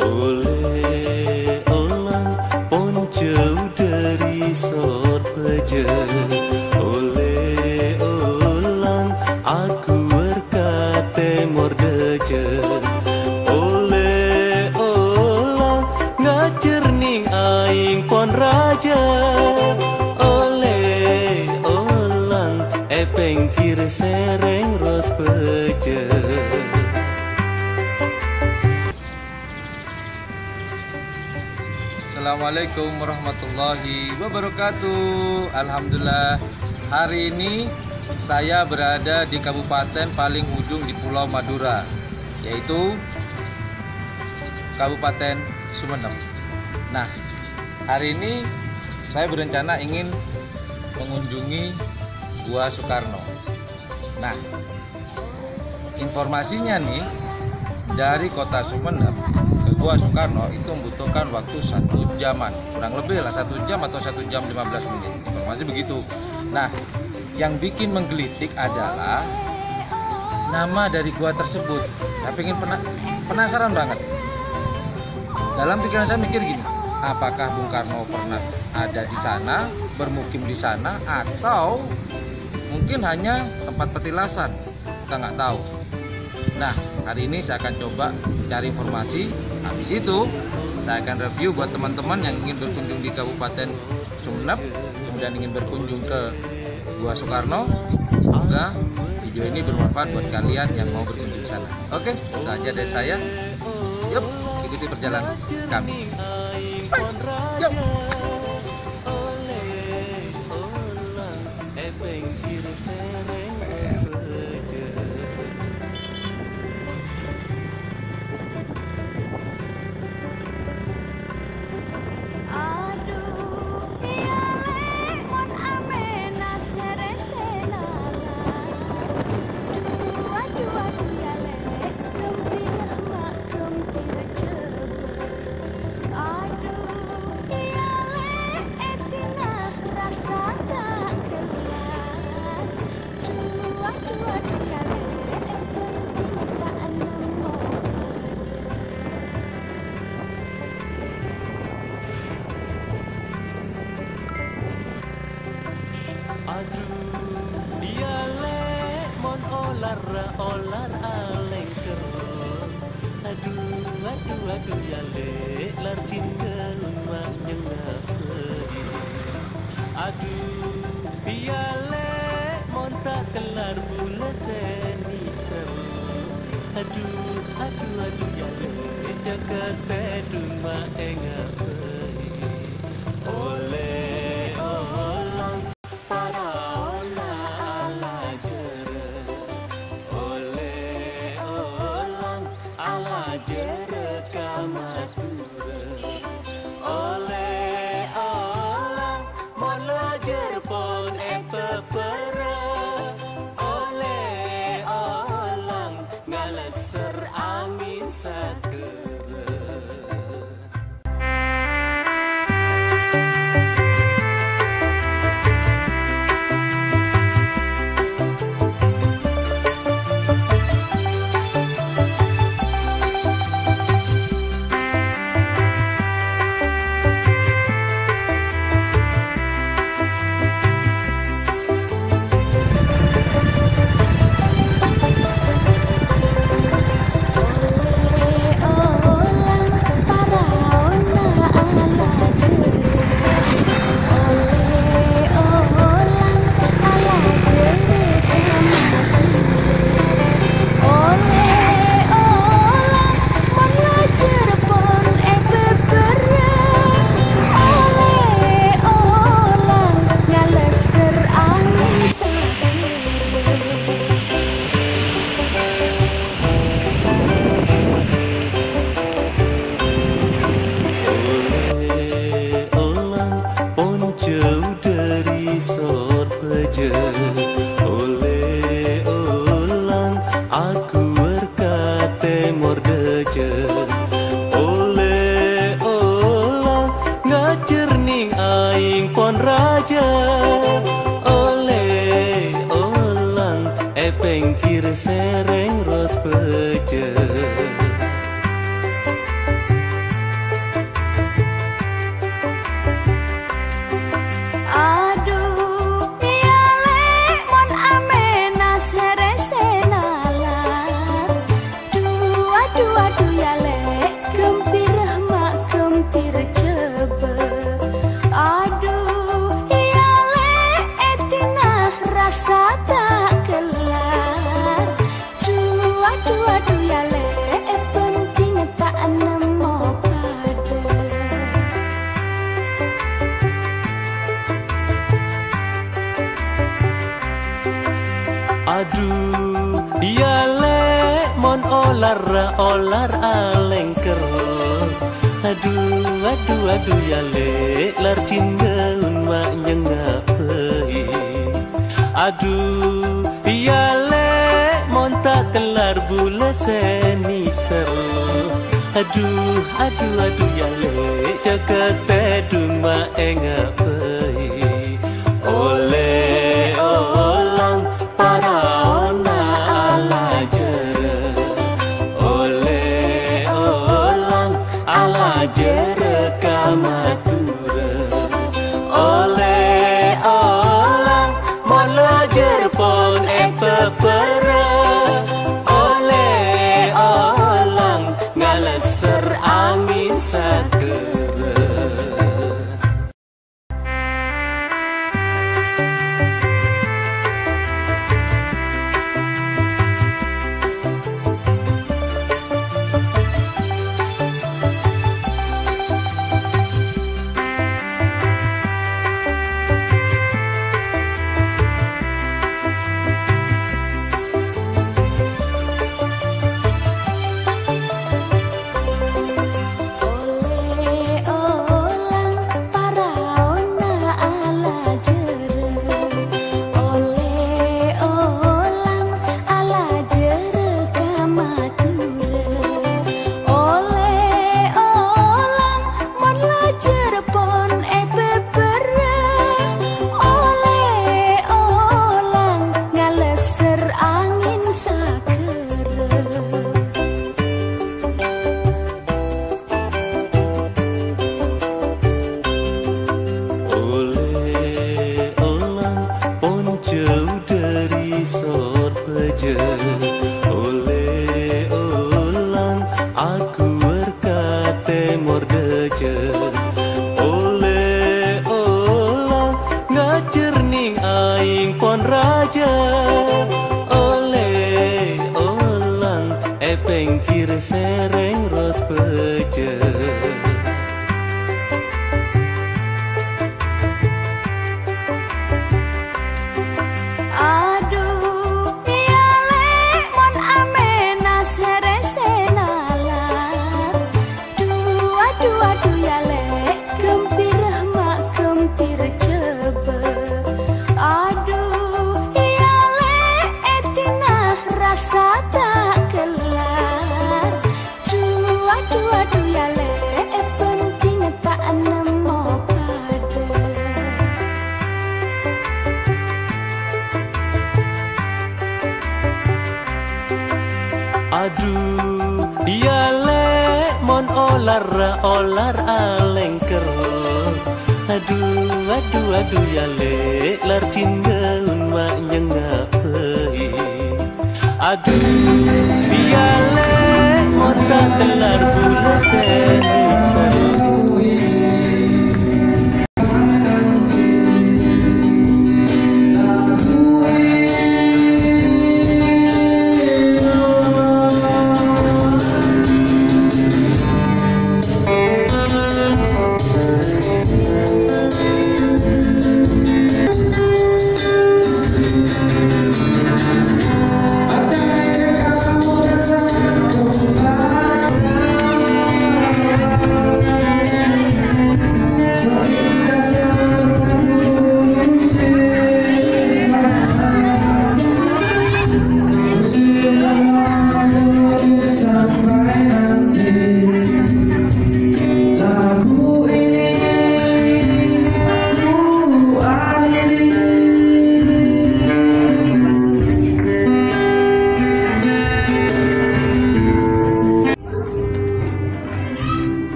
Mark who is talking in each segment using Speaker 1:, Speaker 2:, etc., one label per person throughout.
Speaker 1: Oleh olang ponceu dari sor peje. Oleh olang aku berkate mordeje. Oleh olang ngacer ning aing pon raja. Oleh olang epeng kir sereng ros peje.
Speaker 2: Assalamualaikum warahmatullahi wabarakatuh. Alhamdulillah, hari ini saya berada di kabupaten paling ujung di Pulau Madura, yaitu Kabupaten Sumeneb. Nah, hari ini saya berencana ingin mengunjungi Gua Soekarno. Nah, informasinya nih, dari kota Sumeneb ke Gua Soekarno itu membutuhkan waktu 1 jaman, kurang lebih lah 1 jam atau 1 jam 15 menit, informasi begitu. Nah, yang bikin menggelitik adalah nama dari gua tersebut. Saya pengen penasaran banget. Dalam pikiran saya mikir gini, apakah Bung Karno pernah ada di sana, bermukim di sana, atau mungkin hanya tempat petilasan, kita nggak tahu. Nah, hari ini saya akan coba mencari informasi. Habis itu saya akan review buat teman-teman yang ingin berkunjung di Kabupaten Sumeneb, kemudian ingin berkunjung ke Gua Soekarno. Semoga video ini bermanfaat buat kalian yang mau berkunjung sana. Oke, itu aja dari saya. Yuk, ikuti perjalanan kami. Yuk.
Speaker 1: Aduh, dialek mon olar aleng kerong. Aduh, yalek lar cindeun mak nyengap pergi. Aduh, dialek mon tak kelar bula seni seru. Aduh, yalek jagat pedung mak engap pergi. Oleh olang olar alengker. Aduh ya le lar cindeun mak nyengapeui. Aduh ya le monta kelar bule seni seru. Aduh ya le jaga tedung mak engapeui. Ole olang para ona ala jere. Ole olang ala jere kamatura. Ole olang mola jerpon pepera. Ole olang ngaleser angin sakera. Oleh olang aku berkate mordeje. Oleh olang ngacerning aing pon raja. Oleh olang epeng kir sereng ros peje. Aduh ya le mon olar alengker. Aduh ya le lar cindeun mak nyengapeui. Aduh ya le mon telar bule seni seru.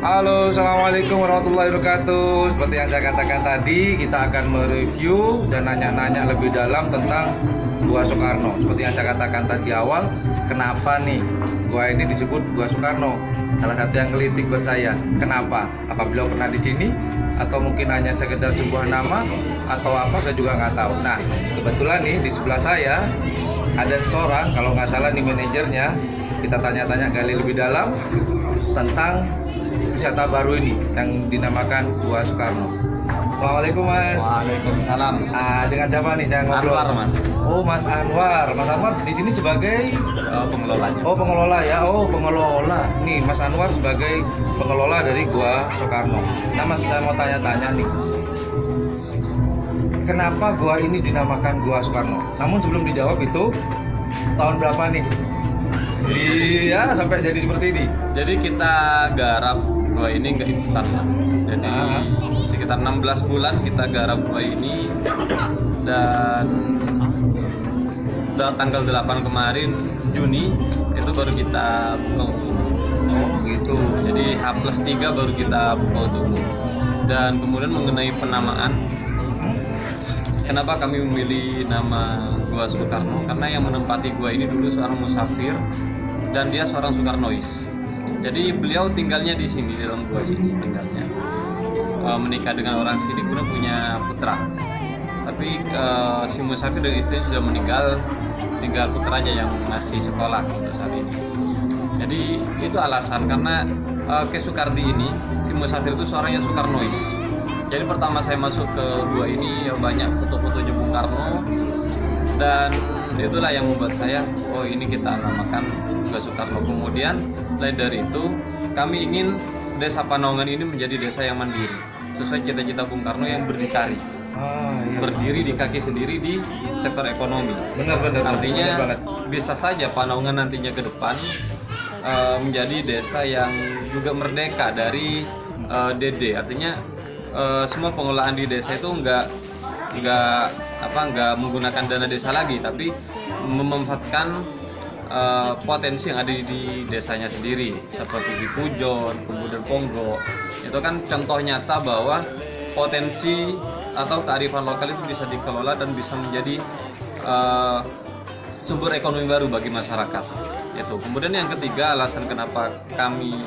Speaker 2: Halo, assalamualaikum warahmatullahi wabarakatuh. Seperti yang saya katakan tadi, kita akan mereview dan nanya-nanya lebih dalam tentang Gua Soekarno. Seperti yang saya katakan tadi awal, kenapa nih gua ini disebut Gua Soekarno? Salah satu yang gelitik buat saya. Kenapa? Apa beliau pernah di sini? Atau mungkin hanya sekedar sebuah nama? Atau apa? Saya juga nggak tahu. Nah, kebetulan nih di sebelah saya ada seseorang, kalau nggak salah nih manajernya. Kita tanya-tanya gali lebih dalam tentang wisata baru ini yang dinamakan Gua Soekarno. Assalamualaikum Mas.
Speaker 3: Waalaikumsalam.
Speaker 2: Dengan siapa nih saya ngobrol?
Speaker 3: Anwar, Mas.
Speaker 2: Oh Mas Anwar. Mas Anwar di sini sebagai
Speaker 3: Pengelolanya.
Speaker 2: oh pengelola ya. Oh pengelola. Nih Mas Anwar sebagai pengelola dari Gua Soekarno. Nah Mas saya mau tanya-tanya nih. Kenapa gua ini dinamakan Gua Soekarno? Namun sebelum dijawab itu tahun berapa nih? Iya sampai jadi seperti ini.
Speaker 3: Jadi kita garap gua ini nggak instan lah. Jadi sekitar 16 bulan kita garap gua ini, dan tanggal 8 kemarin Juni itu baru kita buka untuk umum.
Speaker 2: Oh gitu.
Speaker 3: Jadi H+3 baru kita buka untuk umum. Dan kemudian mengenai penamaan, kenapa kami memilih nama Gua Soekarno? Karena yang menempati gua ini dulu seorang musafir dan dia seorang Soekarnois. Jadi beliau tinggalnya di sini, di dalam gua sini tinggalnya. Menikah dengan orang sini, kemudian punya putra. Tapi si musafir dan istri sudah meninggal, tinggal putranya yang masih sekolah untuk saat ini. Jadi itu alasan, karena Ke Soekardi ini, si musafir itu seorang yang Soekarnois. Jadi pertama saya masuk ke gua ini ya banyak foto-fotonya Bung Karno, dan itulah yang membuat saya, oh ini kita namakan Gua Soekarno. Kemudian lain dari itu, kami ingin Desa Panongan ini menjadi desa yang mandiri, sesuai cita-cita Bung Karno yang berdikari,
Speaker 2: Iya.
Speaker 3: berdiri di kaki sendiri di sektor ekonomi.
Speaker 2: Benar-benar.
Speaker 3: Artinya bisa saja Panongan nantinya ke depan menjadi desa yang juga merdeka dari DD. Artinya semua pengelolaan di desa itu nggak menggunakan dana desa lagi, tapi memanfaatkan potensi yang ada di desanya sendiri, seperti di Pujon, kemudian Ponggok. Itu kan contoh nyata bahwa potensi atau kearifan lokal itu bisa dikelola dan bisa menjadi sumber ekonomi baru bagi masyarakat. Itu. Kemudian yang ketiga, alasan kenapa kami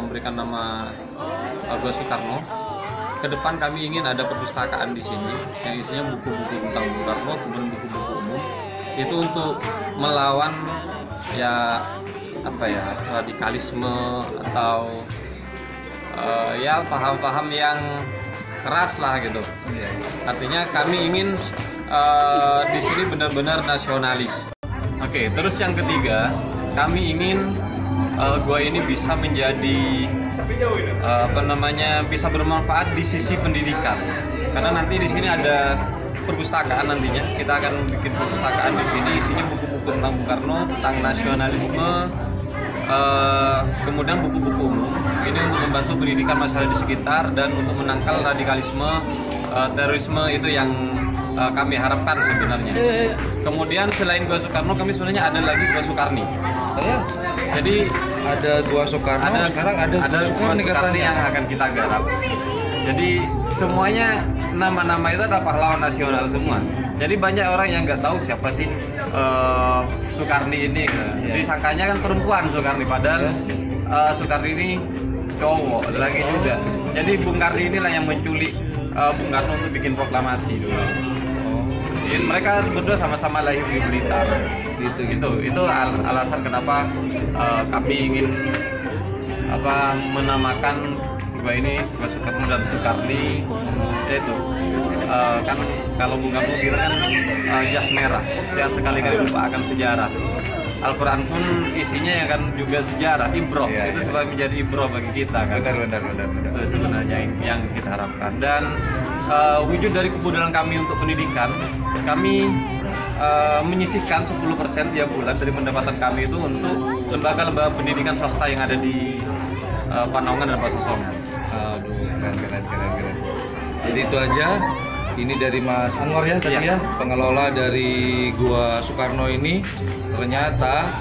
Speaker 3: memberikan nama Gua Soekarno, ke depan kami ingin ada perpustakaan di sini yang isinya buku-buku tentang Bung Karno, kemudian buku-buku umum. Itu untuk melawan radikalisme atau paham-paham yang keras lah gitu. Artinya kami ingin di sini benar-benar nasionalis. Oke, terus yang ketiga, kami ingin gua ini bisa menjadi bisa bermanfaat di sisi pendidikan. Karena nanti di sini ada perpustakaan nantinya. Kita akan bikin perpustakaan di sini, isinya buku-buku tentang Bung Karno, tentang nasionalisme, kemudian buku-buku umum. Ini untuk membantu pendidikan masyarakat di sekitar dan untuk menangkal radikalisme, terorisme itu yang kami harapkan sebenarnya. Kemudian selain Gua Soekarno, kami sebenarnya ada lagi Gua Soekarni. Jadi
Speaker 2: ada Gua Soekarno, sekarang ada Gua
Speaker 3: Soekarni yang akan kita garap. Jadi semuanya nama-nama itu adalah pahlawan nasional semua. Jadi banyak orang yang nggak tahu siapa sih Soekarni ini. Disangkanya kan perempuan Soekarni, padahal Soekarni ini cowok lagi juga. Jadi Bung Karni inilah yang menculik Bung Karno untuk bikin proklamasi dulu. Jadi mereka berdua sama-sama lahir di Blitar. Itu alasan kenapa kami ingin menamakan gua ini Gua Soekarno dan Soekarni. Yaitu kan kalau Bung Karno bilang kan jas merah, jangan sekali-kali lupa akan sejarah. Al-Quran pun isinya ya kan juga sejarah, ibroh. Itu supaya menjadi ibroh bagi kita kan. Benar. Itu sebenarnya yang kita harapkan. Dan wujud dari kebudayan kami untuk pendidikan, kami menyisihkan 10% tiap bulan dari pendapatan kami itu untuk lembaga-lembaga pendidikan swasta yang ada di Panongan dan Pasosongan.
Speaker 2: Aduh, keren. Jadi itu aja. Ini dari Mas Anwar ya tadi ya, pengelola dari Gua Soekarno ini. Ternyata,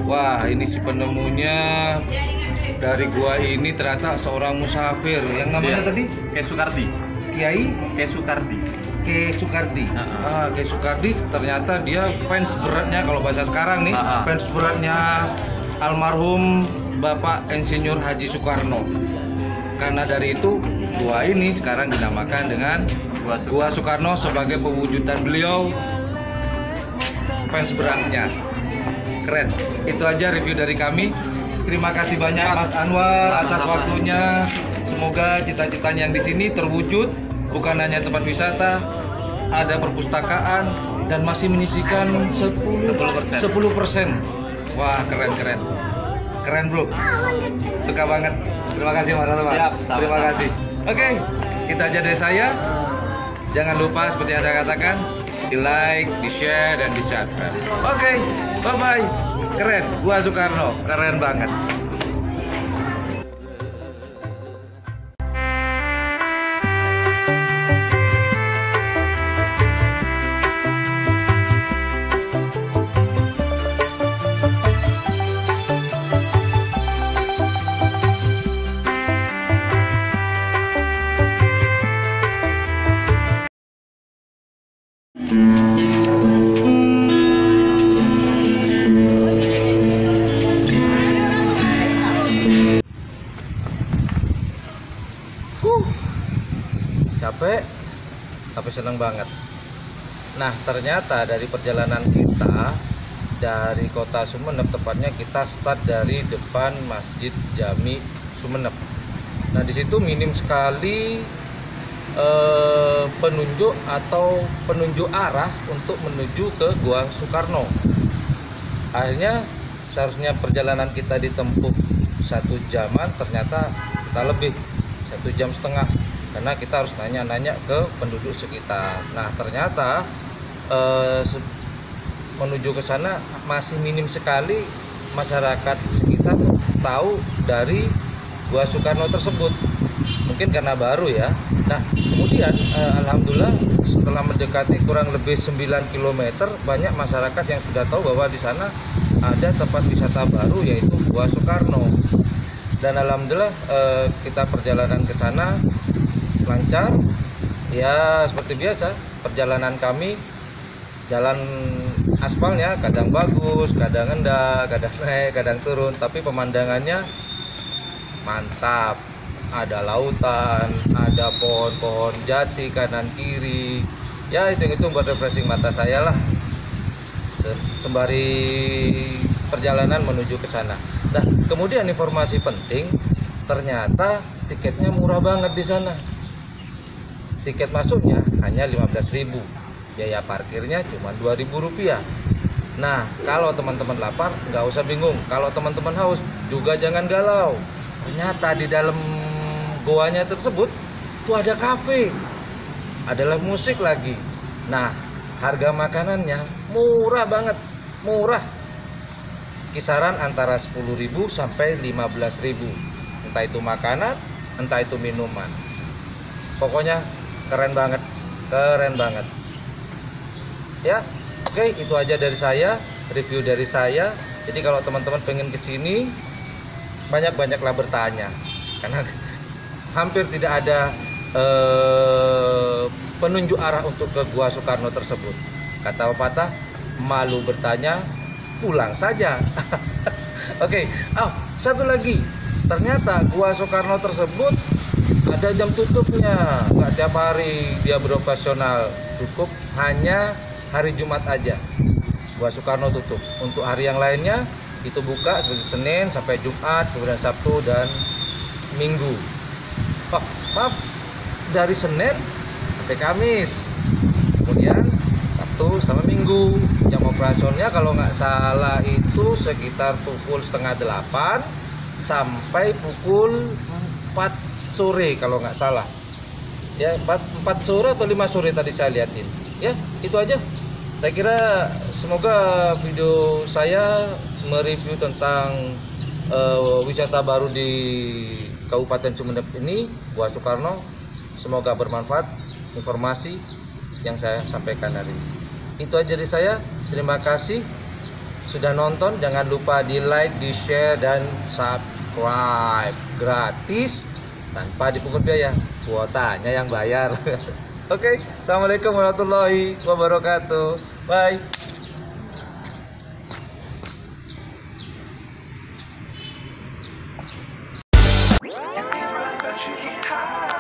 Speaker 2: wah ini si penemunya dari gua ini ternyata seorang musafir yang namanya tadi
Speaker 3: Ke Soekardi.
Speaker 2: Kiai
Speaker 3: Ke Soekardi.
Speaker 2: Ke Soekardi. Ke Soekardi ternyata dia fans beratnya, kalau bahasa sekarang nih, fans beratnya almarhum Bapak Insinyur Haji Soekarno. Karena dari itu gua ini sekarang dinamakan dengan Gua Soekarno sebagai pewujudan beliau fans beratnya. Keren. Itu aja review dari kami. terima kasih banyak Mas Anwar atas waktunya. Semoga cita-citanya yang di sini terwujud, bukan hanya tempat wisata, ada perpustakaan dan masih menyisikan 10%. Wah, keren. Keren, Bro. Suka banget. Terima kasih Mas Anwar.
Speaker 3: Siap, sama-sama.
Speaker 2: Terima kasih. Oke, kita aja dari saya. Jangan lupa seperti yang saya katakan, di like, di share, dan di subscribe. Oke, bye-bye. Keren, Gua Soekarno, keren banget. Capek tapi seneng banget. Nah, ternyata dari perjalanan kita dari kota Sumeneb, tepatnya kita start dari depan Masjid Jami Sumeneb. Nah, di situ minim sekali penunjuk atau penunjuk arah untuk menuju ke Gua Soekarno. Akhirnya seharusnya perjalanan kita ditempuh 1 jaman, ternyata kita lebih 1,5 jam karena kita harus nanya-nanya ke penduduk sekitar. Nah, ternyata menuju ke sana masih minim sekali masyarakat sekitar tahu dari Gua Soekarno tersebut. Mungkin karena baru ya. Nah, kemudian alhamdulillah setelah mendekati kurang lebih 9 km, banyak masyarakat yang sudah tahu bahwa di sana ada tempat wisata baru yaitu Gua Soekarno. Dan alhamdulillah kita perjalanan ke sana lancar. Ya, seperti biasa perjalanan kami, jalan aspalnya kadang bagus, kadang rendah, kadang naik, kadang turun, tapi pemandangannya mantap. Ada lautan, ada pohon-pohon jati kanan kiri. Ya, itu buat refreshing mata saya lah sembari perjalanan menuju ke sana. Nah, kemudian informasi penting, ternyata tiketnya murah banget di sana. Tiket masuknya hanya 15.000, biaya parkirnya cuma Rp2.000. Nah, kalau teman-teman lapar nggak usah bingung, kalau teman-teman haus juga jangan galau. Ternyata di dalam goanya tersebut tuh ada kafe, ada live musik lagi. Nah, harga makanannya murah banget, murah, kisaran antara 10.000 sampai 15.000, entah itu makanan, entah itu minuman. Pokoknya keren banget ya. Oke, itu aja dari saya, review dari saya. Jadi kalau teman-teman pengen kesini, banyaklah bertanya, karena hampir tidak ada penunjuk arah untuk ke Gua Soekarno tersebut. Kata pepatah, malu bertanya, pulang saja. Oke, satu lagi, ternyata Gua Soekarno tersebut ada jam tutupnya, nggak tiap hari dia beroperasional, tutup hanya hari Jumat aja. Gua Soekarno tutup. Untuk hari yang lainnya itu buka seperti Senin sampai Jumat, kemudian Sabtu dan Minggu. Maaf, dari Senin sampai Kamis, kemudian Sabtu sama Minggu. Jam operasionalnya kalau nggak salah itu sekitar pukul 7:30 sampai pukul 4 sore kalau nggak salah ya, 4 sore atau 5 sore tadi saya liatin ya. Itu aja, saya kira. Semoga video saya mereview tentang wisata baru di Kabupaten Sumeneb ini, Gua Soekarno, semoga bermanfaat informasi yang saya sampaikan hari ini. Itu aja dari saya, terima kasih sudah nonton. Jangan lupa di like, di share, dan subscribe gratis tanpa dipungut biaya, kuotanya yang bayar. Oke, assalamualaikum warahmatullahi wabarakatuh. Bye.
Speaker 4: You can run, but you can't hide.